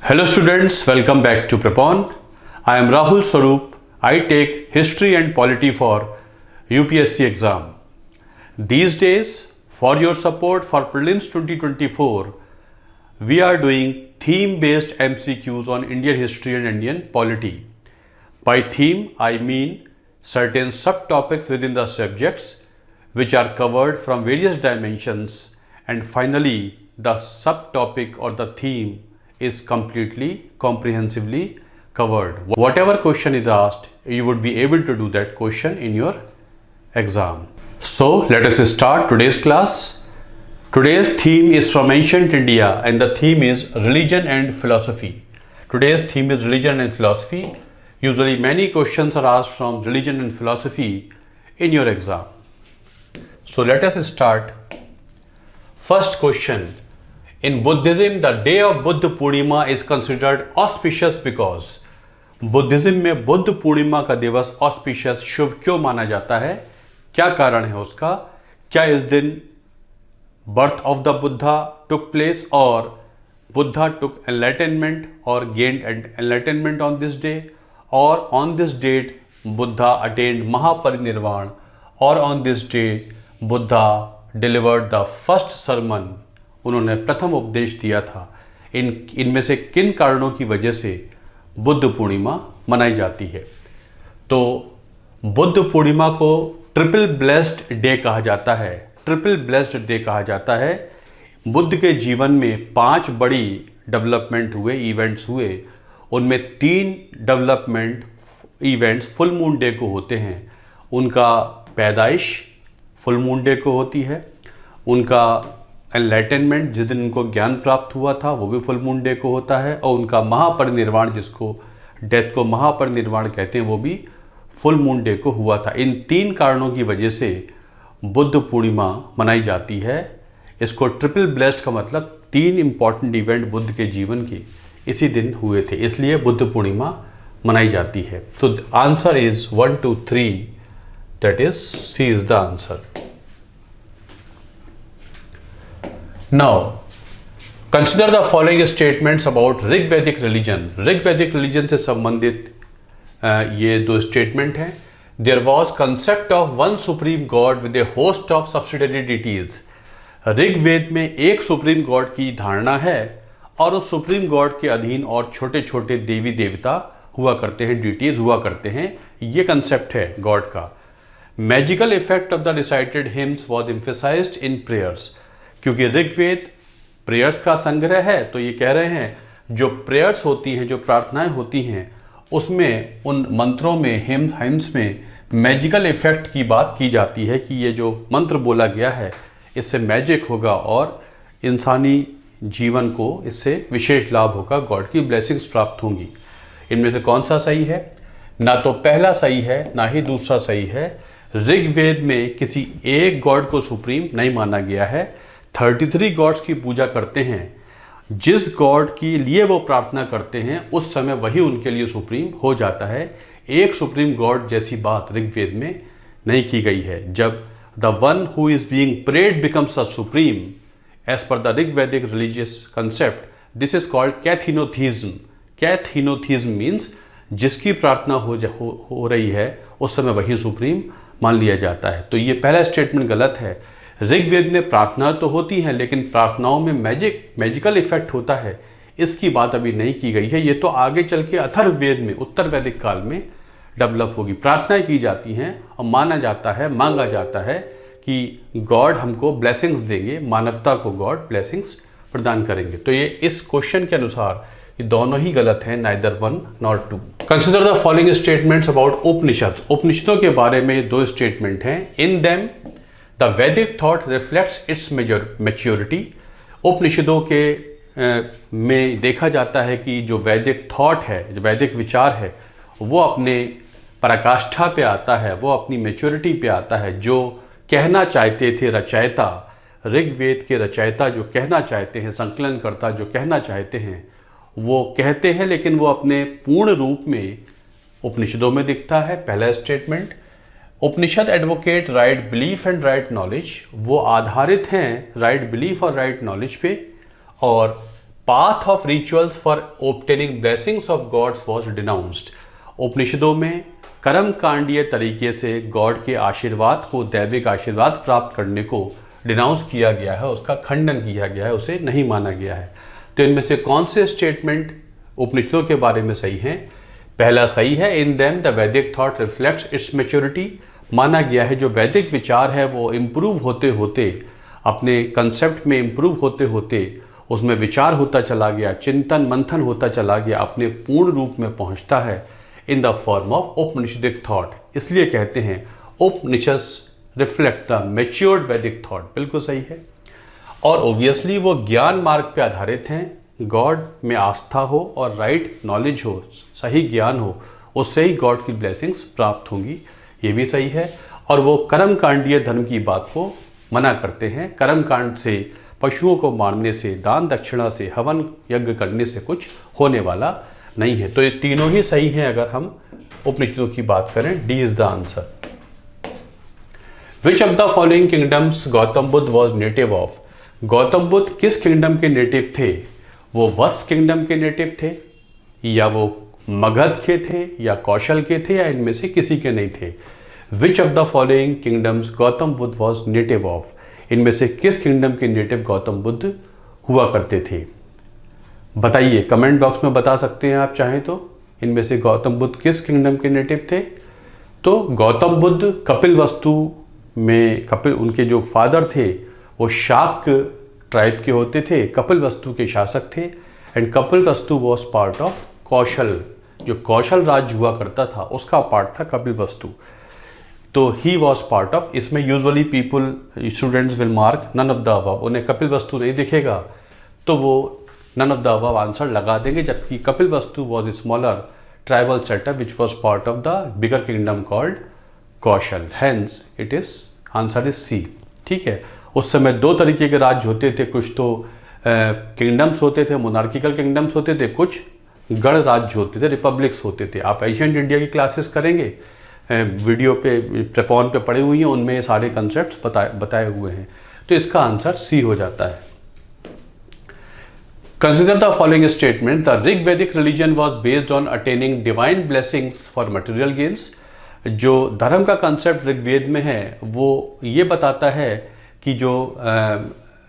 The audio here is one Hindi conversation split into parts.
Hello students, welcome back to Prepon. I am Rahul Swarup. I take history and polity for UPSC exam. These days, for your support for prelims 2024, we are doing theme-based MCQs on Indian history and Indian polity. By theme, I mean certain subtopics within the subjects which are covered from various dimensions, and finally the subtopic or the theme is completely comprehensively covered. Whatever question is asked, you would be able to do that question in your exam. So let us start today's class. Today's theme is from ancient India and the theme is religion and philosophy. Today's theme is religion and philosophy. Usually many questions are asked from religion and philosophy in your exam. So let us start. First question. In Buddhism, the day of Buddha Purnima is considered auspicious because Buddhism में बुद्ध पूर्णिमा का दिवस ऑस्पिशियस शुभ क्यों माना जाता है? क्या कारण है उसका? क्या इस दिन birth of the Buddha took place और बुद्धा टुक एनलाइटनमेंट और gained enlightenment on this day, और on this date Buddha attained mahaparinirvana, और on this day Buddha delivered the first sermon, उन्होंने प्रथम उपदेश दिया था। इनमें से किन कारणों की वजह से बुद्ध पूर्णिमा मनाई जाती है? तो बुद्ध पूर्णिमा को ट्रिपल ब्लेस्ड डे कहा जाता है। ट्रिपल ब्लेस्ड डे कहा जाता है। बुद्ध के जीवन में 5 बड़ी डेवलपमेंट हुए, इवेंट्स हुए। उनमें 3 development events full moon day को होते हैं। उनका पैदाइश फुल मून डे को होती है, उनका एनलाइटनमेंट जिस दिन उनको ज्ञान प्राप्त हुआ था वो भी फुल मून डे को होता है, और उनका महापरिनिर्वाण, जिसको डेथ को महापरिनिर्वाण कहते हैं, वो भी फुल मून डे को हुआ था। इन 3 कारणों की वजह से बुद्ध पूर्णिमा मनाई जाती है। इसको ट्रिपल ब्लेस्ड का मतलब 3 इंपॉर्टेंट इवेंट बुद्ध के जीवन के इसी दिन हुए थे, इसलिए बुद्ध पूर्णिमा मनाई जाती है। तो answer is 1, 2, 3, that is C is the answer. Now, consider the following statements about Rig Vedic religion. Rig Vedic religion से संबंधित ये 2 स्टेटमेंट हैं। There was concept of one supreme god with a host of subsidiary deities। Rig वेद में एक सुप्रीम गॉड की धारणा है और उस सुप्रीम गॉड के अधीन और छोटे छोटे देवी देवता हुआ करते हैं, डिटीज हुआ करते हैं। ये कंसेप्ट है गॉड का। Magical effect of the recited hymns was emphasised in prayers. क्योंकि ऋग्वेद प्रेयर्स का संग्रह है, तो ये कह रहे हैं जो प्रेयर्स होती हैं, जो प्रार्थनाएं होती हैं, उसमें उन मंत्रों में हिम्स में मैजिकल इफेक्ट की बात की जाती है कि ये जो मंत्र बोला गया है इससे मैजिक होगा और इंसानी जीवन को इससे विशेष लाभ होगा, गॉड की ब्लेसिंग्स प्राप्त होंगी। इनमें से कौन सा सही है? ना तो पहला सही है ना ही दूसरा सही है। ऋग्वेद में किसी एक गॉड को सुप्रीम नहीं माना गया है। 33 गॉड्स की पूजा करते हैं। जिस गॉड के लिए वो प्रार्थना करते हैं उस समय वही उनके लिए सुप्रीम हो जाता है। एक सुप्रीम गॉड जैसी बात ऋग्वेद में नहीं की गई है। जब the one who is being prayed becomes a supreme as per the Rig Vedic religious concept, this is called kathenotheism. Kathenotheism means जिसकी प्रार्थना हो रही है उस समय वही सुप्रीम मान लिया जाता है। तो ये पहला स्टेटमेंट गलत है। ऋग्वेद में प्रार्थना तो होती है लेकिन प्रार्थनाओं में मैजिकल इफेक्ट होता है, इसकी बात अभी नहीं की गई है। ये तो आगे चल के अथर्ववेद में, उत्तर वैदिक काल में डेवलप होगी। प्रार्थनाएं की जाती हैं और माना जाता है, मांगा जाता है कि गॉड हमको ब्लेसिंग्स देंगे, मानवता को गॉड ब्लेसिंग्स प्रदान करेंगे। तो ये इस क्वेश्चन के अनुसार ये दोनों ही गलत हैं, neither 1 nor 2। Consider the following statements about Upanishad. उपनिषदों के बारे में 2 स्टेटमेंट हैं। In them the Vedic thought reflects its maturity. उपनिषदों के में देखा जाता है कि जो वैदिक थॉट है, जो वैदिक विचार है, वो अपने पराकाष्ठा पे आता है, वो अपनी मैच्योरिटी पे आता है। जो कहना चाहते थे रचयिता, ऋग्वेद के रचयिता जो कहना चाहते हैं, संकलनकर्ता जो कहना चाहते हैं, वो कहते हैं, लेकिन वो अपने पूर्ण रूप में उपनिषदों में दिखता है। पहला statement. Upanishad advocate right belief and right knowledge. वो आधारित हैं राइट बिलीफ और राइट नॉलेज पे। और path of rituals for obtaining blessings of gods was denounced. उपनिषदों में कर्म कांडीय तरीके से गॉड के आशीर्वाद को, दैविक आशीर्वाद प्राप्त करने को डिनाउंस किया गया है, उसका खंडन किया गया है, उसे नहीं माना गया है। तो इनमें से कौन से स्टेटमेंट उपनिषदों के बारे में सही हैं? पहला सही है, इन them the Vedic thought reflects its maturity. माना गया है जो वैदिक विचार है वो इम्प्रूव होते होते, अपने कंसेप्ट में इम्प्रूव होते होते उसमें विचार होता चला गया, चिंतन मंथन होता चला गया, अपने पूर्ण रूप में पहुंचता है in the form of Upanishadic thought. इसलिए कहते हैं उपनिषद रिफ्लेक्ट द मैच्योर्ड वैदिक थॉट। बिल्कुल सही है। और ऑब्वियसली वो ज्ञान मार्ग पे आधारित हैं, गॉड में आस्था हो और राइट नॉलेज हो, सही ज्ञान हो, उससे ही गॉड की ब्लेसिंग्स प्राप्त होंगी, ये भी सही है। और वो कर्म कांडीय धर्म की बात को मना करते हैं। कर्म कांड से, पशुओं को मारने से, दान दक्षिणा से, हवन यज्ञ करने से कुछ होने वाला नहीं है। तो ये तीनों ही सही हैं अगर हम उपनिषदों की बात करें। D is the answer. Which of the following kingdoms Gautam Buddha was native of? Gautam Buddha किस किंगडम के नेटिव थे? वो वत्स किंगडम के नेटिव थे, या वो मगध के थे, या कौशल के थे, या इनमें से किसी के नहीं थे? विच of the following kingdoms Gautam Buddha was native of? इनमें से किस किंगडम के नेटिव गौतम बुद्ध हुआ करते थे? बताइए, कमेंट बॉक्स में बता सकते हैं आप चाहें तो। इनमें से गौतम बुद्ध किस किंगडम के नेटिव थे? तो गौतम बुद्ध कपिलवस्तु में, उनके जो फादर थे वो शाक्य ट्राइब के होते थे, कपिलवस्तु के शासक थे। And Kapilavastu was part of Kaushal, जो कौशल राज्य हुआ करता था उसका पार्ट था कपिलवस्तु। तो ही वॉज पार्ट ऑफ, इसमें usually people, students will mark none of the above. उन्हें कपिलवस्तु नहीं दिखेगा तो वो none of the above answer लगा देंगे, जबकि Kapilavastu was a smaller tribal setup which was part of the bigger kingdom called Kaushal. Hence it is answer is C. ठीक है। उस समय दो तरीके के राज्य होते थे, कुछ तो किंगडम्स होते थे, मोनार्किकल किंगडम्स होते थे, कुछ गण राज्य होते थे, रिपब्लिक्स होते थे। आप एशियंट इंडिया की क्लासेस करेंगे, वीडियो पे प्रेपॉन पे पढ़े हुई हैं, उनमें ये सारे कंसेप्ट बताए हुए हैं। तो इसका आंसर सी हो जाता है। Consider the following statement, the Rig Vedic religion was based on attaining divine blessings for material gains. जो धर्म का कंसेप्ट ऋग्वेद में है वो ये बताता है कि जो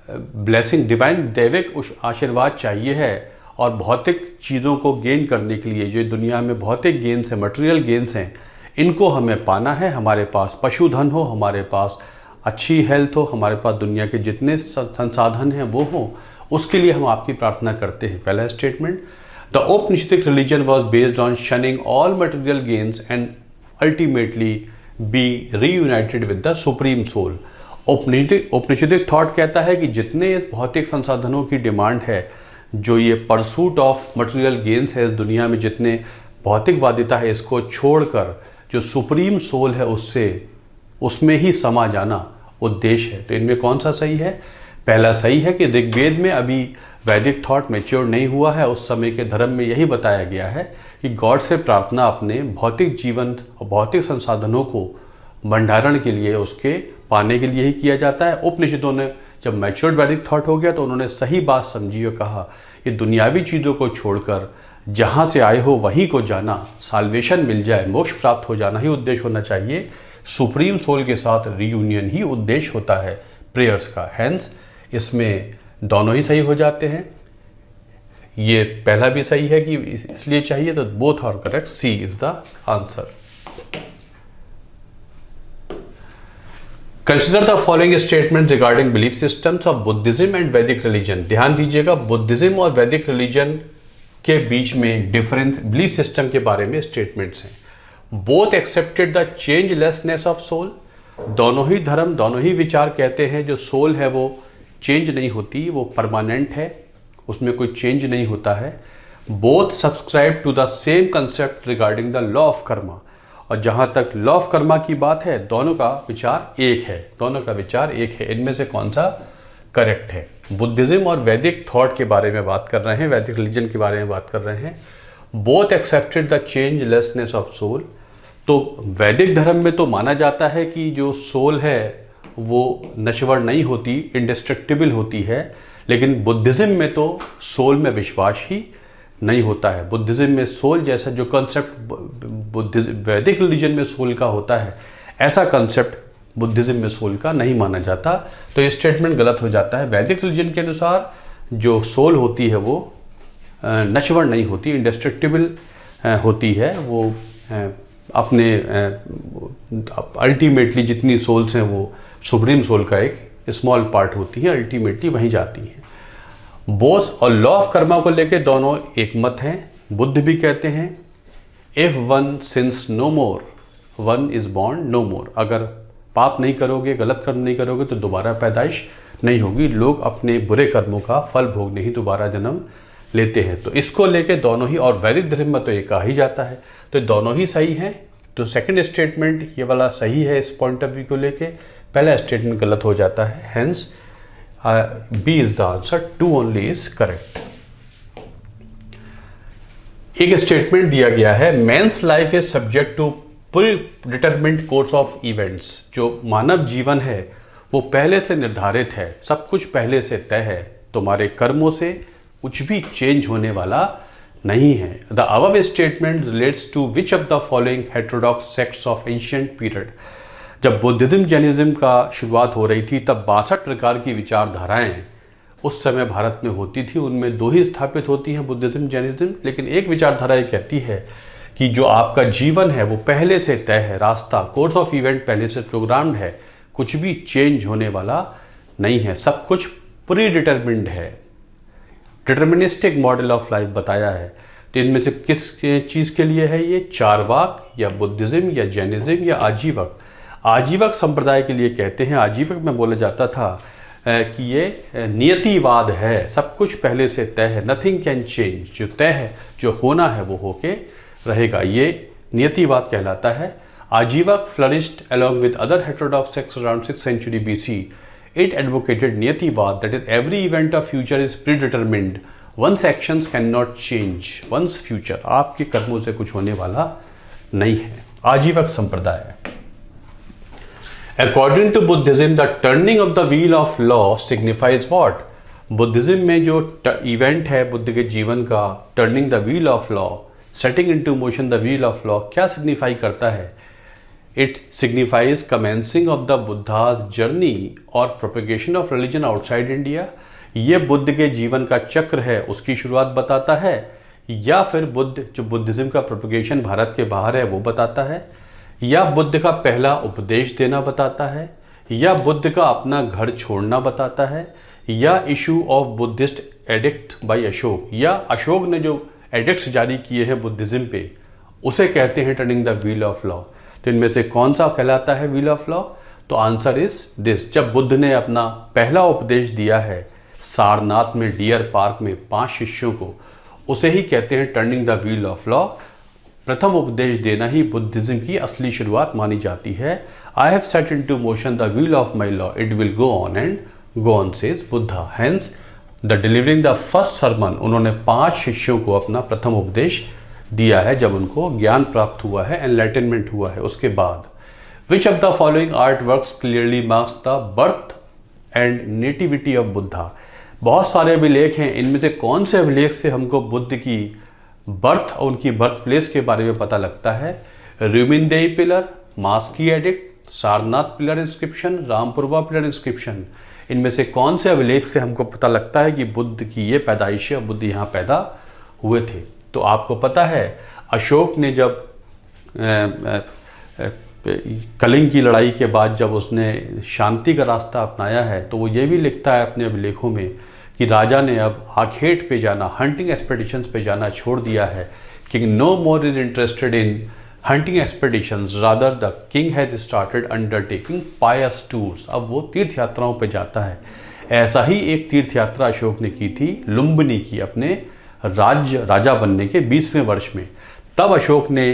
ब्लेसिंग, डिवाइन दैविक आशीर्वाद चाहिए है, और भौतिक चीज़ों को गेन करने के लिए, जो दुनिया में भौतिक गेन्स हैं, मटेरियल गेन्स हैं, इनको हमें पाना है। हमारे पास पशुधन हो, हमारे पास अच्छी हेल्थ हो, हमारे पास दुनिया के जितने संसाधन हैं वो हो, उसके लिए हम आपकी प्रार्थना करते हैं। पहला statement, the Upanishadic religion was based on shunning all material gains and ultimately be reunited with the supreme soul. औपनिषदिक थॉट कहता है कि जितने भौतिक संसाधनों की डिमांड है, जो ये परसूट ऑफ मटेरियल गेन्स है इस दुनिया में, जितने भौतिकवादिता है, इसको छोड़कर जो सुप्रीम सोल है उसमें ही समा जाना उद्देश्य है। तो इनमें कौन सा सही है? पहला सही है कि ऋग्वेद में अभी वैदिक थॉट मैच्योर नहीं हुआ है। उस समय के धर्म में यही बताया गया है कि गॉड से प्रार्थना अपने भौतिक जीवन और भौतिक संसाधनों को भंडारण के लिए, उसके पाने के लिए ही किया जाता है। उपनिषदों ने जब मैच्योर्ड वैदिक थॉट हो गया तो उन्होंने सही बात समझी और कहा ये दुनियावी चीज़ों को छोड़कर जहाँ से आए हो वहीं को जाना, साल्वेशन मिल जाए, मोक्ष प्राप्त हो जाना ही उद्देश्य होना चाहिए। सुप्रीम सोल के साथ रीयूनियन ही उद्देश्य होता है प्रेयर्स का। हेंस इसमें दोनों ही सही हो जाते हैं। ये पहला भी सही है कि इसलिए चाहिए, तो both are correct. C is the answer. Consider the following statement regarding belief systems of Buddhism and Vedic religion. ध्यान दीजिएगा, बुद्धिज्म और वैदिक रिलीजन के बीच में डिफरेंस बिलीफ सिस्टम के बारे में स्टेटमेंट्स हैं। Both accepted the changelessness of soul. दोनों ही धर्म, दोनों ही विचार कहते हैं जो सोल है वो चेंज नहीं होती, वो परमानेंट है, उसमें कोई चेंज नहीं होता है। Both subscribe to the same concept regarding the law of karma. और जहाँ तक लॉ ऑफ कर्मा की बात है, दोनों का विचार एक है, दोनों का विचार एक है। इनमें से कौन सा करेक्ट है? बुद्धिज्म और वैदिक थॉट के बारे में बात कर रहे हैं, वैदिक रिलीजन के बारे में बात कर रहे हैं। Both accepted the changelessness of soul. तो वैदिक धर्म में तो माना जाता है कि जो सोल है वो नश्वर नहीं होती, इंडिस्ट्रक्टिबल होती है। लेकिन बुद्धिज़्म में तो सोल में विश्वास ही नहीं होता है। बुद्धिज़्म में सोल जैसा जो कंसेप्ट वैदिक रिलीजन में सोल का होता है, ऐसा कंसेप्ट बुद्धिज़्म में सोल का नहीं माना जाता। तो ये स्टेटमेंट गलत हो जाता है। वैदिक रिलीजन के अनुसार जो सोल होती है वो नश्वर नहीं होती, इंडेस्ट्रक्टिबल होती है। वो अपने अल्टीमेटली जितनी सोल्स हैं वो सुप्रीम सोल का एक स्मॉल पार्ट होती है, अल्टीमेटली वहीं जाती हैं। बोस और लॉ ऑफ कर्मा को लेके दोनों एक मत हैं। बुद्ध भी कहते हैं if one sins no more one is born no more. अगर पाप नहीं करोगे, गलत कर्म नहीं करोगे तो दोबारा पैदाइश नहीं होगी। लोग अपने बुरे कर्मों का फल भोगने ही दोबारा जन्म लेते हैं। तो इसको लेके दोनों ही, और वैदिक धर्म में तो ये कहा ही जाता है, तो दोनों ही सही हैं। तो सेकंड स्टेटमेंट ये वाला सही है इस पॉइंट ऑफ व्यू को लेके, पहला स्टेटमेंट गलत हो जाता है। Hence B is the answer, 2 only is correct. एक स्टेटमेंट दिया गया है man's life is subject to predetermined course of events. जो मानव जीवन है वो पहले से निर्धारित है, सब कुछ पहले से तय है। तुम्हारे कर्मों से कुछ भी चेंज होने वाला नहीं है। The above statement relates to which of the following heterodox sects of ancient period. जब बुद्धिज्म जैनिज्म का शुरुआत हो रही थी तब 62 प्रकार की विचारधाराएं उस समय भारत में होती थी। उनमें 2 ही स्थापित होती हैं, बुद्धिज्म जैनिज्म। लेकिन एक विचारधारा ये कहती है कि जो आपका जीवन है वो पहले से तय है, रास्ता कोर्स ऑफ इवेंट पहले से प्रोग्राम्ड है, कुछ भी चेंज होने वाला नहीं है, सब कुछ प्री डिटरमिन्ड है। डिटर्मिनिस्टिक मॉडल ऑफ लाइफ बताया है। तो इनमें से किस चीज़ के लिए है ये? चारवाक या बुद्धिज्म या जैनिज्म या आजीवक? आजीवक संप्रदाय के लिए कहते हैं। आजीवक में बोला जाता था कि ये नियतिवाद है, सब कुछ पहले से तय है, नथिंग कैन चेंज। जो तय है, जो होना है वो होके रहेगा, ये नियतिवाद कहलाता है। आजीवक flourished along with other heterodox sects around 6th century BC. It advocated Niyativad, that is, every event of future is predetermined. One's actions cannot change one's future. आपके कर्मों से कुछ होने वाला नहीं है। आजीवक संप्रदाय है। According to Buddhism, the turning of the wheel of law signifies what? Buddhism में जो इवेंट है बुद्ध के जीवन का, turning the wheel of law, setting into motion the wheel of law, क्या सिग्निफाई करता है? It signifies commencing of the Buddha's journey or propagation of religion outside India. ये बुद्ध के जीवन का चक्र है, उसकी शुरुआत बताता है, या फिर बुद्ध जो बुद्धिज्म का प्रोपगेशन भारत के बाहर है वो बताता है, या बुद्ध का पहला उपदेश देना बताता है, या बुद्ध का अपना घर छोड़ना बताता है, या issue of Buddhist edict by Ashoka, या अशोक ने जो एडिक्ट्स जारी किए हैं बुद्धिज्म पे उसे कहते हैं turning the wheel of law. तो इनमें से कौन सा कहलाता है व्हील ऑफ लॉ? तो आंसर इज दिस। जब बुद्ध ने अपना पहला उपदेश दिया है सारनाथ में डियर पार्क में 5 शिष्यों को, उसे ही कहते हैं turning the wheel of law. प्रथम उपदेश देना ही बुद्धिज्म की असली शुरुआत मानी जाती है। I have set into motion the wheel of my law, it will go on and go on says Buddha. Hence the delivering the first sermon, उन्होंने 5 शिष्यों को अपना प्रथम उपदेश दिया है जब उनको ज्ञान प्राप्त हुआ है, एनलाइटनमेंट हुआ है। उसके बाद विच of the following art works clearly marks the birth and nativity of Buddha. बहुत सारे अभिलेख हैं, इनमें से कौन से अभिलेख से हमको बुद्ध की बर्थ और उनकी बर्थ प्लेस के बारे में पता लगता है? Rummindei pillar, Maski edict, Sarnath pillar inscription, Rampurva pillar inscription. इनमें से कौन से अभिलेख से हमको पता लगता है कि बुद्ध की ये पैदाइश है, बुद्ध यहाँ पैदा हुए थे? तो आपको पता है अशोक ने जब कलिंग की लड़ाई के बाद जब उसने शांति का रास्ता अपनाया है तो वो ये भी लिखता है अपने अभिलेखों में कि राजा ने अब आखेट पे जाना, हंटिंग एक्सपेडिशंस पे जाना छोड़ दिया है। King no more is interested in hunting expeditions, rather the king had started undertaking pious tours. अब वो तीर्थ यात्राओं पे जाता है। ऐसा ही एक तीर्थ यात्रा अशोक ने की थी, लुम्बिनी की, अपने राजा बनने के 20वें वर्ष में। तब अशोक ने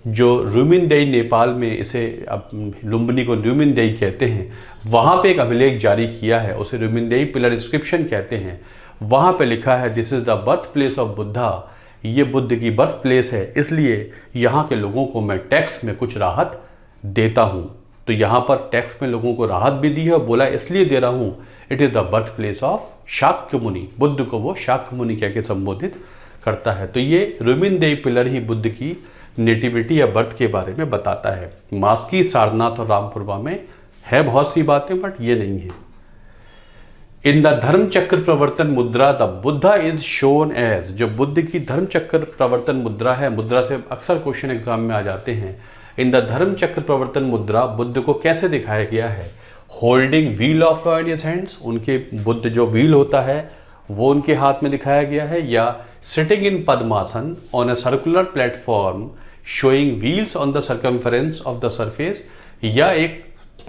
जो र्यूमिनदेई, नेपाल में इसे अब लुम्बिनी को र्यूमिनदेई कहते हैं, वहाँ पे एक अभिलेख जारी किया है, उसे र्यूमिनदेई पिलर इंस्क्रिप्शन कहते हैं। वहाँ पे लिखा है this is the birth place of Buddha, ये बुद्ध की बर्थ प्लेस है, इसलिए यहाँ के लोगों को मैं टैक्स में कुछ राहत देता हूँ। तो यहाँ पर टेक्स्ट में लोगों को राहत भी दी है और बोला इसलिए दे रहा हूँ, it is the birth place of Shakya मुनि। बुद्ध को वो शाक्य मुनि कह के संबोधित करता है। तो ये रुमिन देव पिलर ही बुद्ध की नेटिविटी या बर्थ के बारे में बताता है। मास्की, सारनाथ और रामपुरवा में है बहुत सी बातें, बट ये नहीं है। इन द धर्म Chakra Pravartana Mudra the Buddha is shown as, जो बुद्ध की धर्म चक्र प्रवर्तन मुद्रा है, मुद्रा से अक्सर क्वेश्चन एग्जाम में आ जाते हैं। इन द धर्म चक्र प्रवर्तन मुद्रा बुद्ध को कैसे दिखाया गया है? Holding wheel of law in his hands, उनके बुद्ध जो व्हील होता है वो उनके हाथ में दिखाया गया है, या sitting in padmasana on a circular platform showing wheels on the circumference of the surface, या एक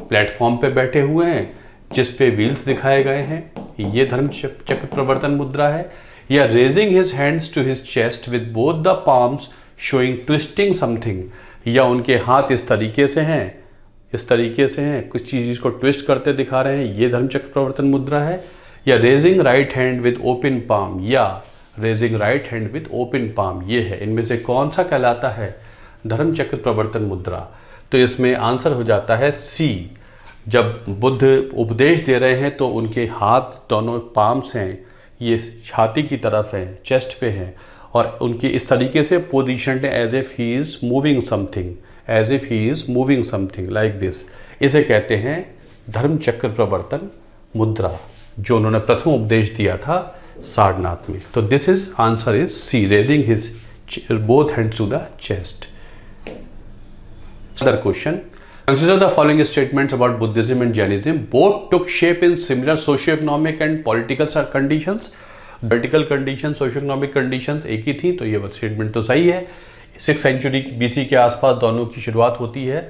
प्लेटफॉर्म पे बैठे हुए हैं जिस पे व्हील्स दिखाए गए हैं, ये धर्म चक्र प्रवर्तन मुद्रा है। या raising his hands to his chest with both the palms showing twisting something, या उनके हाथ इस तरीके से हैं, कुछ चीज को ट्विस्ट करते दिखा रहे हैं, ये धर्म चक्र प्रवर्तन मुद्रा है। या raising right hand with open palm, या raising right hand with open palm, ये है। इनमें से कौन सा कहलाता है धर्म चक्र प्रवर्तन मुद्रा? तो इसमें आंसर हो जाता है सी। जब बुद्ध उपदेश दे रहे हैं तो उनके हाथ दोनों पाम्स हैं, ये छाती की तरफ हैं, चेस्ट पे हैं, और उनकी इस तरीके से पोजीशन है as if he is moving something, like this. इसे कहते हैं धर्म चक्र प्रवर्तन मुद्रा, जो उन्होंने प्रथम उपदेश दिया था सारनाथ में। तो this is answer is C, raising his both hands to the chest. Other question. Consider the following statements about Buddhism and Jainism. Both took shape in similar socio-economic and political conditions. Political conditions, socio-economic conditions एक ही थी, तो ये स्टेटमेंट तो सही है। 6th सेंचुरी BC के आसपास दोनों की शुरुआत होती है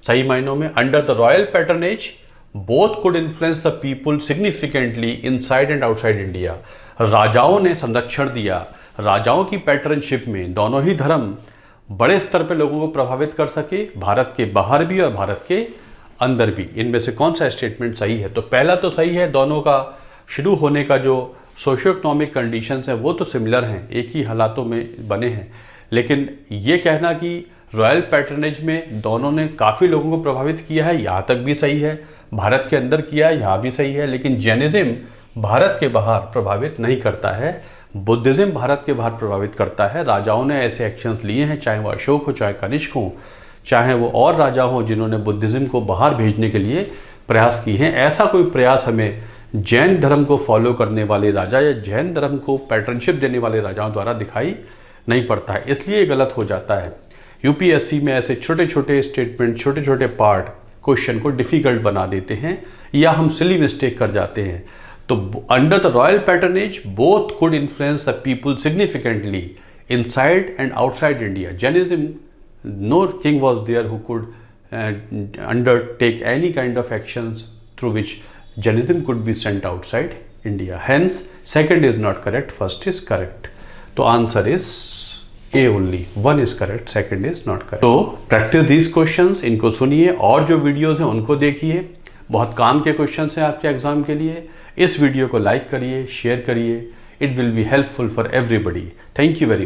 सही मायनों में। Under the royal patronage, both could influence the people significantly inside and outside India. राजाओं ने संरक्षण दिया, राजाओं की पैटर्नशिप में दोनों ही धर्म बड़े स्तर पे लोगों को प्रभावित कर सके, भारत के बाहर भी और भारत के अंदर भी। इनमें से कौन सा स्टेटमेंट सही है? तो पहला तो सही है, दोनों का शुरू होने का जो सोशियो इकोनॉमिक कंडीशंस हैं वो तो सिमिलर हैं, एक ही हालातों में बने हैं। लेकिन ये कहना कि रॉयल पैटर्नेज में दोनों ने काफ़ी लोगों को प्रभावित किया है, यहाँ तक भी सही है। भारत के अंदर किया है, यहाँ भी सही है। लेकिन जैनिज्म भारत के बाहर प्रभावित नहीं करता है, बुद्धिज्म भारत के बाहर प्रभावित करता है। राजाओं ने ऐसे एक्शंस लिए हैं, चाहे वो अशोक हो, चाहे कनिष्क हो, चाहे वो और राजा हो जिन्होंने बुद्धिज्म को बाहर भेजने के लिए प्रयास किए हैं। ऐसा कोई प्रयास हमें जैन धर्म को फॉलो करने वाले राजा या जैन धर्म को पैटर्नशिप देने वाले राजाओं द्वारा दिखाई नहीं पड़ता है, इसलिए गलत हो जाता है। यूपीएससी में ऐसे छोटे छोटे स्टेटमेंट, छोटे छोटे पार्ट क्वेश्चन को डिफिकल्ट बना देते हैं या हम सिली मिस्टेक कर जाते हैं। तो under the royal patronage both could influence the people significantly inside and outside India. Jainism, no king was there who could undertake any kind of actions through which Jainism could be sent outside India. Hence, second is not correct, first is correct. So answer is A only. One is correct, second is not correct. So practice these questions. इनको सुनिए और जो वीडियोस हैं उनको देखिए, बहुत काम के क्वेश्चंस हैं आपके एग्जाम के लिए। इस वीडियो को लाइक करिए, शेयर करिए. It will be helpful for everybody. Thank you very much.